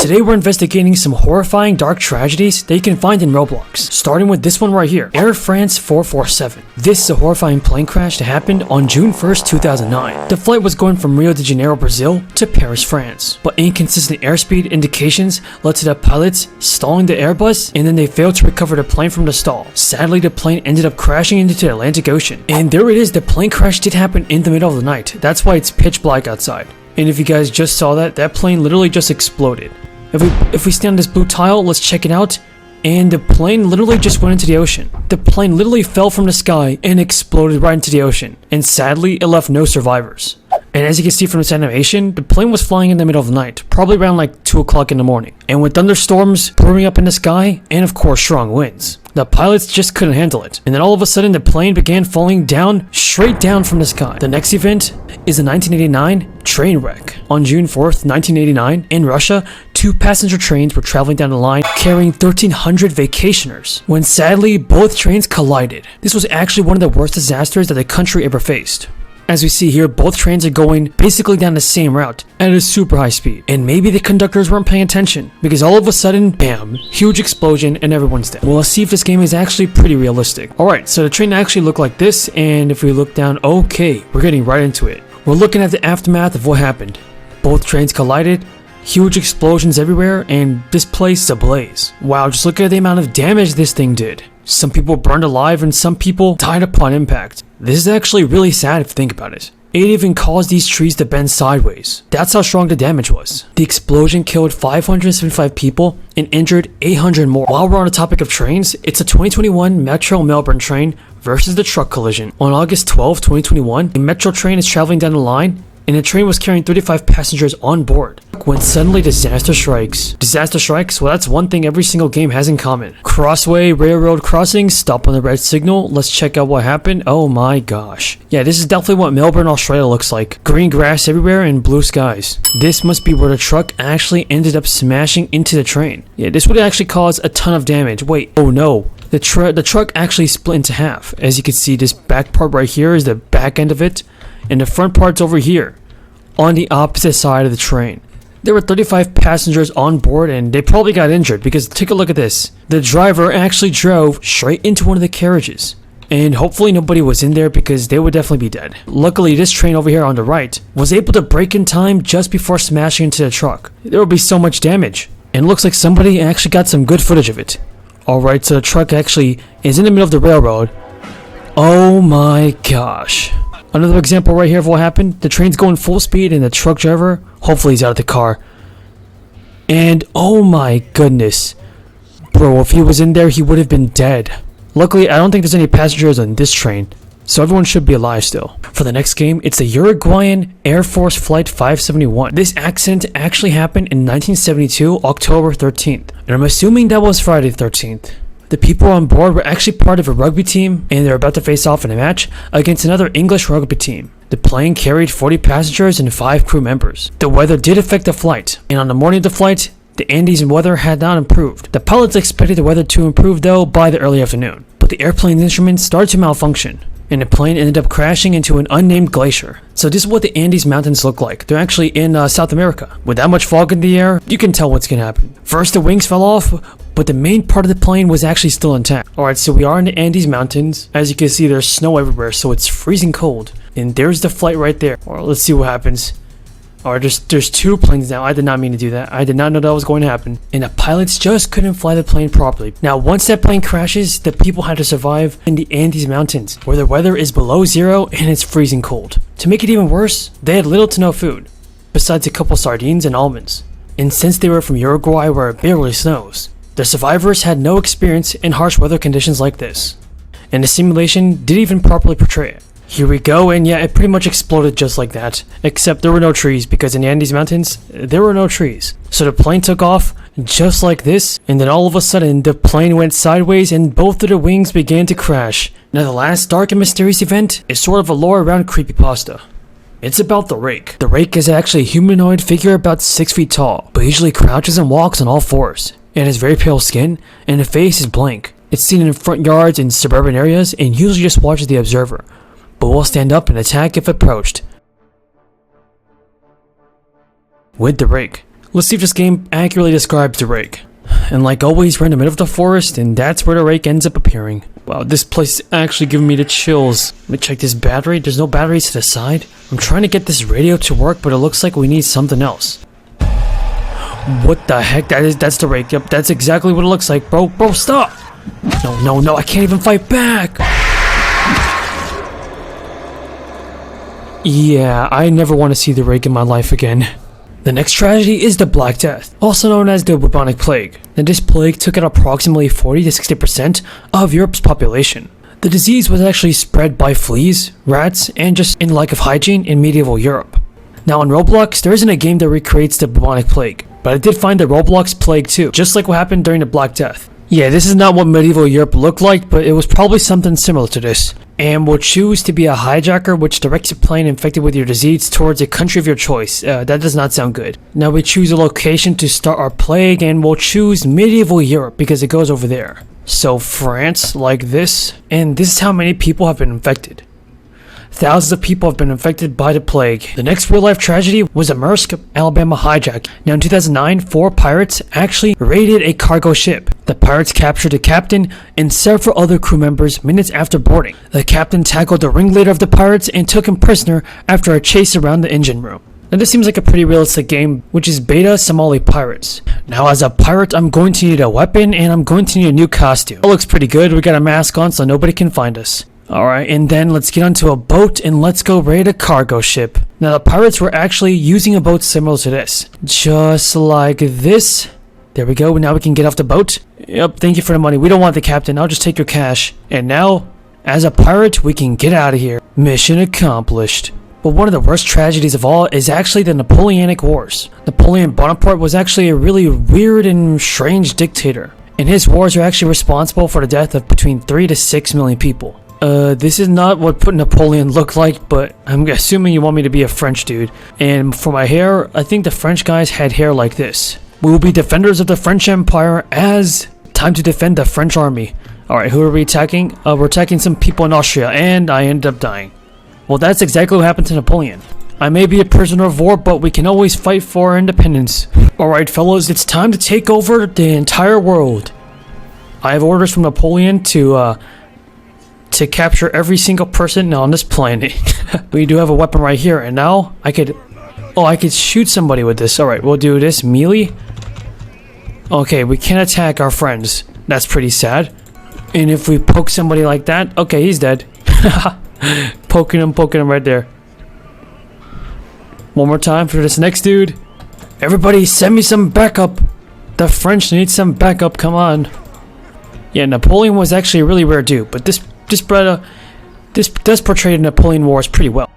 Today we're investigating some horrifying dark tragedies that you can find in Roblox, starting with this one right here, Air France 447. This is a horrifying plane crash that happened on June 1st, 2009. The flight was going from Rio de Janeiro, Brazil to Paris, France, but inconsistent airspeed indications led to the pilots stalling the Airbus, and then they failed to recover the plane from the stall. Sadly, the plane ended up crashing into the Atlantic Ocean. And there it is, the plane crash did happen in the middle of the night. That's why it's pitch black outside. And if you guys just saw that, that plane literally just exploded. If we stand on this blue tile, let's check it out. And the plane literally just went into the ocean. The plane literally fell from the sky and exploded right into the ocean. And sadly, it left no survivors. And as you can see from this animation, the plane was flying in the middle of the night, probably around like 2 o'clock in the morning. And with thunderstorms brewing up in the sky, and of course strong winds, the pilots just couldn't handle it. And then all of a sudden, the plane began falling down, straight down from the sky. The next event is the 1989 train wreck. On June 4th, 1989, in Russia, 2 passenger trains were traveling down the line carrying 1,300 vacationers, when sadly, both trains collided. This was actually one of the worst disasters that the country ever faced. As we see here, both trains are going basically down the same route at a super high speed. And maybe the conductors weren't paying attention, because all of a sudden, bam, huge explosion and everyone's dead. Well, let's see if this game is actually pretty realistic. Alright, so the train actually looked like this, and if we look down, okay, we're getting right into it. We're looking at the aftermath of what happened. Both trains collided, huge explosions everywhere, and this place is ablaze. Wow, just look at the amount of damage this thing did. Some people burned alive and some people died upon impact. This is actually really sad if you think about it. It even caused these trees to bend sideways. That's how strong the damage was. The explosion killed 575 people and injured 800 more. While we're on the topic of trains, it's a 2021 Metro Melbourne train versus the truck collision. On August 12, 2021, a Metro train is traveling down the line, and the train was carrying 35 passengers on board when suddenly disaster strikes. Disaster strikes? Well, that's one thing every single game has in common. Crossway, railroad crossing, stop on the red signal. Let's check out what happened. Oh my gosh. Yeah, this is definitely what Melbourne, Australia looks like. Green grass everywhere and blue skies. This must be where the truck actually ended up smashing into the train. Yeah, this would actually cause a ton of damage. Wait, oh no. The truck actually split into half. As you can see, this back part right here is the back end of it, and the front part's over here on the opposite side of the train. There were 35 passengers on board and they probably got injured, because take a look at this. The driver actually drove straight into one of the carriages. And hopefully nobody was in there, because they would definitely be dead. Luckily, this train over here on the right was able to brake in time just before smashing into the truck. There would be so much damage. And it looks like somebody actually got some good footage of it. Alright, so the truck actually is in the middle of the railroad. Oh my gosh. Another example right here of what happened. The train's going full speed and the truck driver, hopefully he's out of the car. And oh my goodness. Bro, if he was in there, he would have been dead. Luckily, I don't think there's any passengers on this train, so everyone should be alive still. For the next game, it's the Uruguayan Air Force Flight 571. This accident actually happened in 1972, October 13th. And I'm assuming that was Friday the 13th. The people on board were actually part of a rugby team, and they're about to face off in a match against another English rugby team. The plane carried 40 passengers and 5 crew members. The weather did affect the flight, and on the morning of the flight, the Andes weather had not improved. The pilots expected the weather to improve though by the early afternoon, but the airplane's instruments started to malfunction, and the plane ended up crashing into an unnamed glacier. So this is what the Andes Mountains look like. They're actually in South America. With that much fog in the air, you can tell what's gonna happen. First, the wings fell off, but the main part of the plane was actually still intact. Alright, so we are in the Andes Mountains. As you can see, there's snow everywhere, so it's freezing cold. And there's the flight right there. Alright, let's see what happens. Alright, there's 2 planes now. I did not mean to do that. I did not know that was going to happen. And the pilots just couldn't fly the plane properly. Now, once that plane crashes, the people had to survive in the Andes Mountains, where the weather is below 0 and it's freezing cold. To make it even worse, they had little to no food, besides a couple sardines and almonds. And since they were from Uruguay, where it barely snows, the survivors had no experience in harsh weather conditions like this. And the simulation didn't even properly portray it. Here we go, and yeah, it pretty much exploded just like that. Except there were no trees, because in the Andes Mountains, there were no trees. So the plane took off just like this, and then all of a sudden, the plane went sideways and both of the wings began to crash. Now the last dark and mysterious event is sort of a lore around creepypasta. It's about the Rake. The Rake is actually a humanoid figure about 6 feet tall, but usually crouches and walks on all fours. It has very pale skin, and the face is blank. It's seen in front yards in suburban areas, and usually just watches the observer, but will stand up and attack if approached. With the Rake, Let's see if this game accurately describes the Rake. And like always, we're in the middle of the forest, and that's where the Rake ends up appearing. Wow, this place is actually giving me the chills. Let me check this battery. There's no batteries to the side. I'm trying to get this radio to work, but it looks like we need something else. What the heck? That's the Rake. Yep, that's exactly what it looks like. Bro, stop! No, I can't even fight back! Yeah, I never want to see the Rake in my life again. The next tragedy is the Black Death, also known as the bubonic plague. Now, this plague took out approximately 40 to 60% of Europe's population. The disease was actually spread by fleas, rats, and just in lack of hygiene in medieval Europe. Now, in Roblox, there isn't a game that recreates the bubonic plague, but I did find the Roblox plague too, just like what happened during the Black Death. Yeah, this is not what medieval Europe looked like, but it was probably something similar to this. And we'll choose to be a hijacker, which directs a plane infected with your disease towards a country of your choice. That does not sound good. Now we choose a location to start our plague, and we'll choose medieval Europe because it goes over there. So France, like this, and this is how many people have been infected. Thousands of people have been infected by the plague. The next real-life tragedy was a Maersk Alabama hijack. Now in 2009, 4 pirates actually raided a cargo ship. The pirates captured the captain and several other crew members minutes after boarding. The captain tackled the ringleader of the pirates and took him prisoner after a chase around the engine room. Now this seems like a pretty realistic game, which is beta Somali pirates. Now as a pirate, I'm going to need a weapon and I'm going to need a new costume. It looks pretty good. We got a mask on so nobody can find us. Alright, and then let's get onto a boat and let's go raid a cargo ship. Now the pirates were actually using a boat similar to this. Just like this. There we go, now we can get off the boat. Yep, thank you for the money. We don't want the captain, I'll just take your cash. And now, as a pirate, we can get out of here. Mission accomplished. But one of the worst tragedies of all is actually the Napoleonic Wars. Napoleon Bonaparte was actually a really weird and strange dictator. And his wars are actually responsible for the death of between 3 to 6 million people. This is not what Napoleon looked like, but I'm assuming you want me to be a French dude. And for my hair, I think the French guys had hair like this. We will be defenders of the French Empire as time to defend the French army. Alright, who are we attacking? We're attacking some people in Austria, and I ended up dying. Well, that's exactly what happened to Napoleon. I may be a prisoner of war, but we can always fight for our independence. Alright, fellas, it's time to take over the entire world. I have orders from Napoleon to capture every single person on this planet. We do have a weapon right here, and now I could shoot somebody with this. Alright, we'll do this melee. Okay, we can't attack our friends. That's pretty sad. And if we poke somebody like that, okay, he's dead. Poking him right there. One more time for this next dude. Everybody send me some backup. The French need some backup, come on. Yeah, Napoleon was actually a really rare dude, but this does portray the Napoleon Wars pretty well.